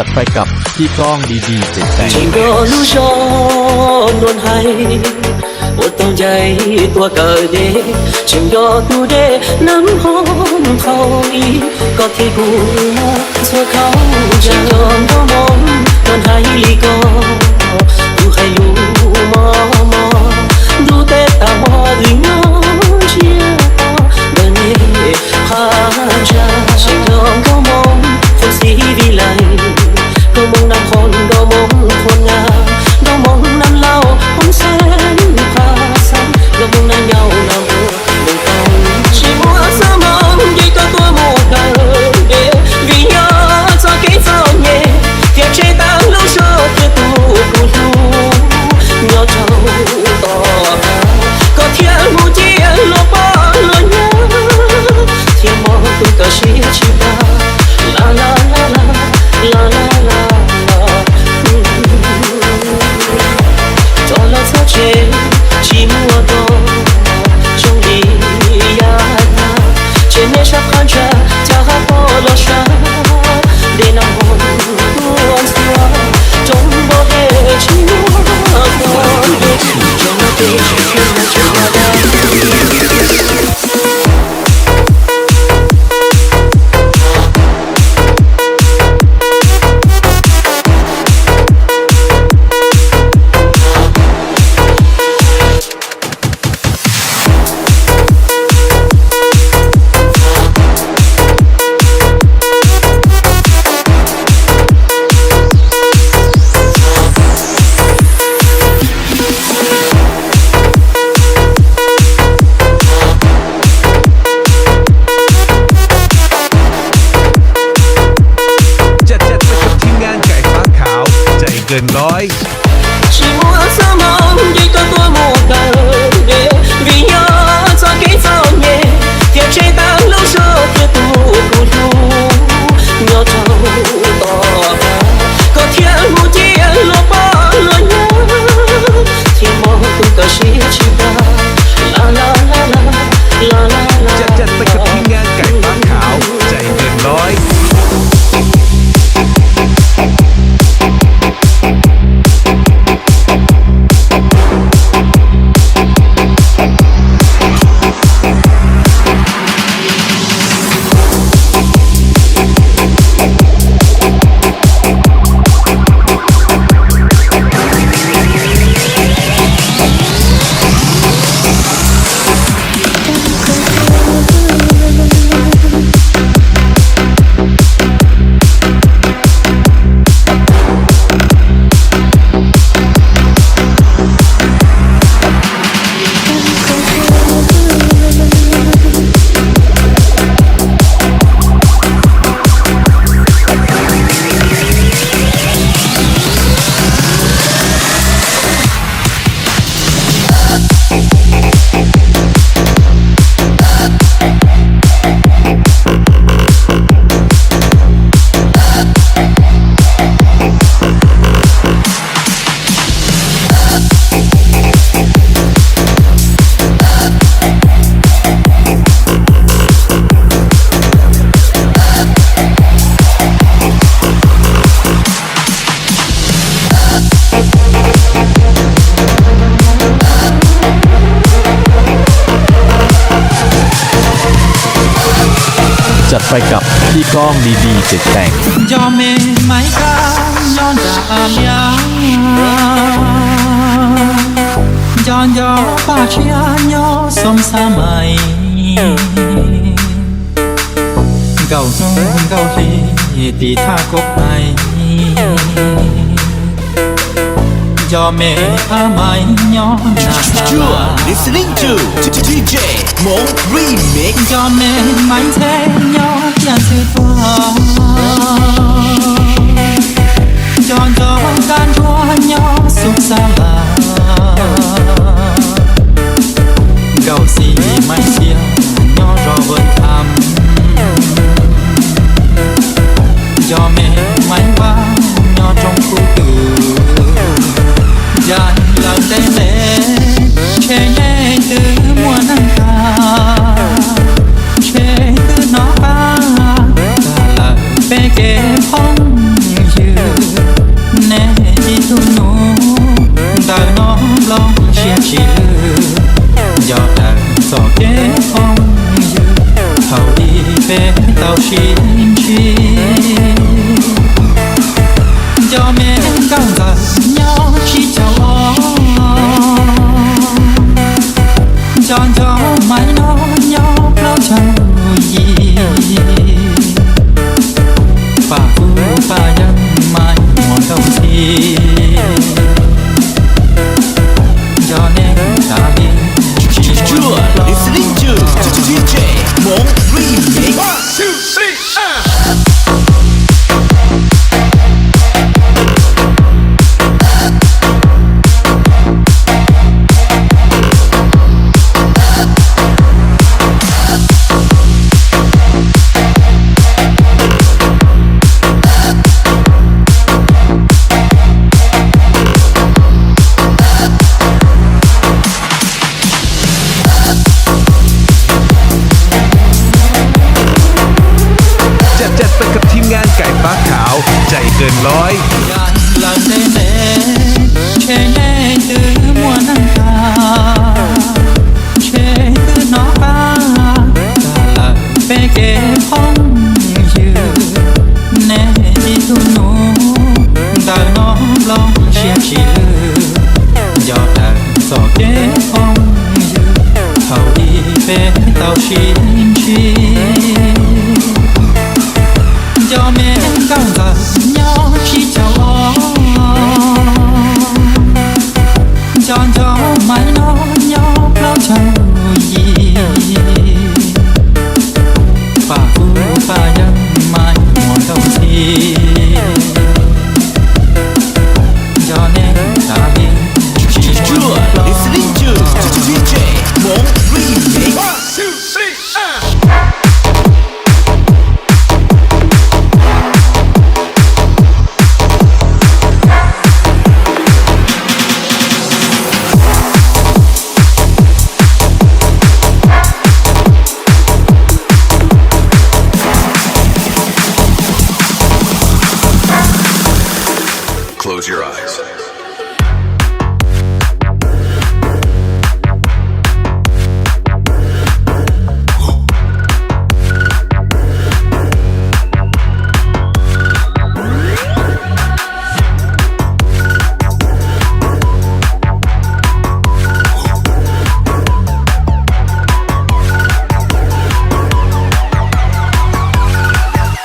จัดไปกับพี่ก้องดีๆเจ็ดแต่งฉันก็รู้ชอบนวลให้อดต้องใจตัวเกิดเดฉันก็ตูเดน้ำหอมเขาอีก็ที่กูเธอเขาฉันก็มองนวลให้ลีก็ดูให้รู้มอดูแต่ตาอึ้งน้องเชียร์เดินเย่พาชาฉันก็มองคนสีวิไลก็มองน้ำคนก็มองคนงามก็มองน้ำเหล้าผมแสนพาสันก็มองน้ำเยาน้ำมองตองชิมัวสมองยิ่งก็ตัวโมกันวิญญาณจะเกี่ยวเย่เทียบเชื่อตามลูกโชว์ที่ตัวกูรู้เงาเท่าต่อก็เทียบหูเทียบลบบ้าลอยน้ำเทียบมองตัวก็เชียชิบาลาลาลาลาลาลา寂寞的终于呀他见面时看着他破了伤得那么多次中国的寂寞的中国的寂寞的เกินร้อยชิมัวสมองยิ่งก็ตัวโมกันวิญญาณจะเกี่ยวเย่เทียบเชื่อตามลูกโชว์ที่ตัวกูรู้เงาเท่าต่อก็เทียบหูเทียบลบบ้าลอยน้ำเทียบมองตัวก็เชียชิบาลาลาลาลาลาลาลาจัดไปกับทีมงานไก่ฟ้าขาวใจเกินร้อยจัดไปกับพี่ก้องดีๆเจ็ดแต่งยอมเมไม่กล้าย้อนจากอาเลียย้อนย้อนป่าเชียย้อนสมสมัยเก่าโน้นเก่าทีตีท่ากกไห้ยอมเมอาไม่ย้อนหน้าตา Listening to DJ Mong Remix ยอมเมไม่แท้ย้อนยันสุดฟ้าย้อนย้อนการทวนย้อนสุขสลาเก่าสีไม่เที่ยวย้อนรอเบิดคำยอมเมไม่ว่าย้อนจงคู่ตือยานหลังได้เล่เช่เย่ตือมัวนังกาเช่ตือน้องกากาลาเปเกพองยื gió kế không dư thầu đi về tàu xin chi cho mẹ cao giận nhau chỉ chào cho mãi nó nhau lo chào gì và phu và nhân mai mùa đông thì cho nên ta đi You are listening to DJ Mong Remix. 1, 2, 3,จัดไปกับทีมงานไก่ฟ้าขาวใจเกินร้อย Gàn lần đêm đêm che nhẹ từ mùa nắng ta che từ nó ta là bé kề phong dư nè đi tu nô đời nó lòng chia chia gió đời gió kế phong dư thầu đi về tàu xin chi cho mẹ cao giận nhau chỉ chào cho mãi nó nhau lo chào gì và phu và nhân mai mùa đông thì cho nên ta đi You are listening to DJ Mong Remix. 1, 2, 3, Close your eyes.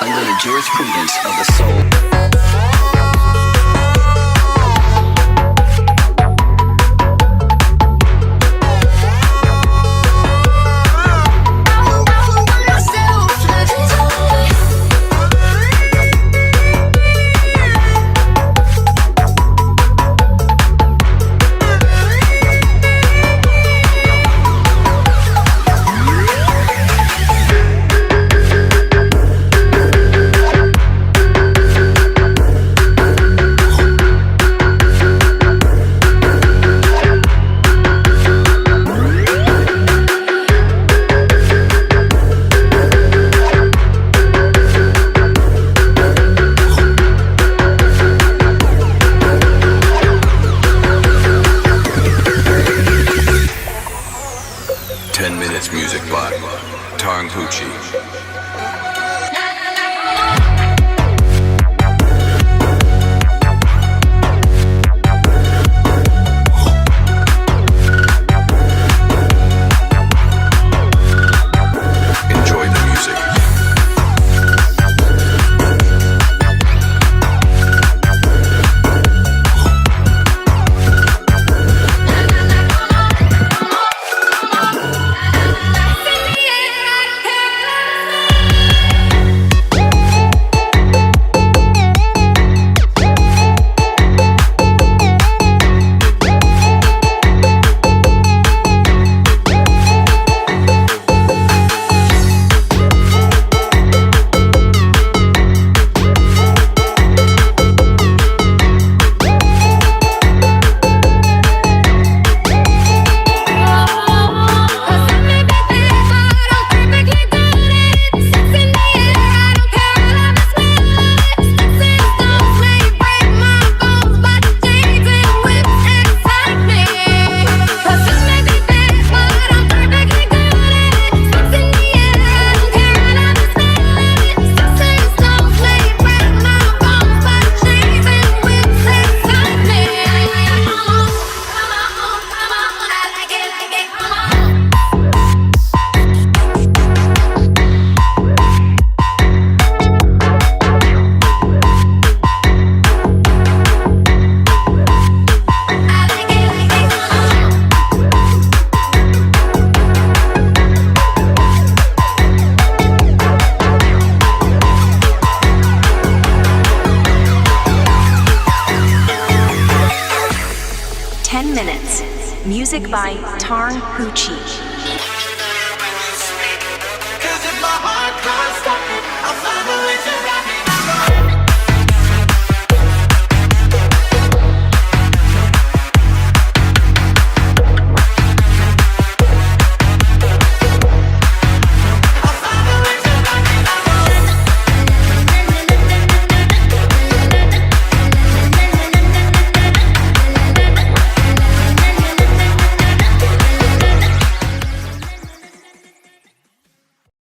Under the jurisprudence of the soul. Music by nkauj. Enjoy the music. Music by Tarn Hoochie. Cause if my heart can't stop it, I'll find a way to rock it.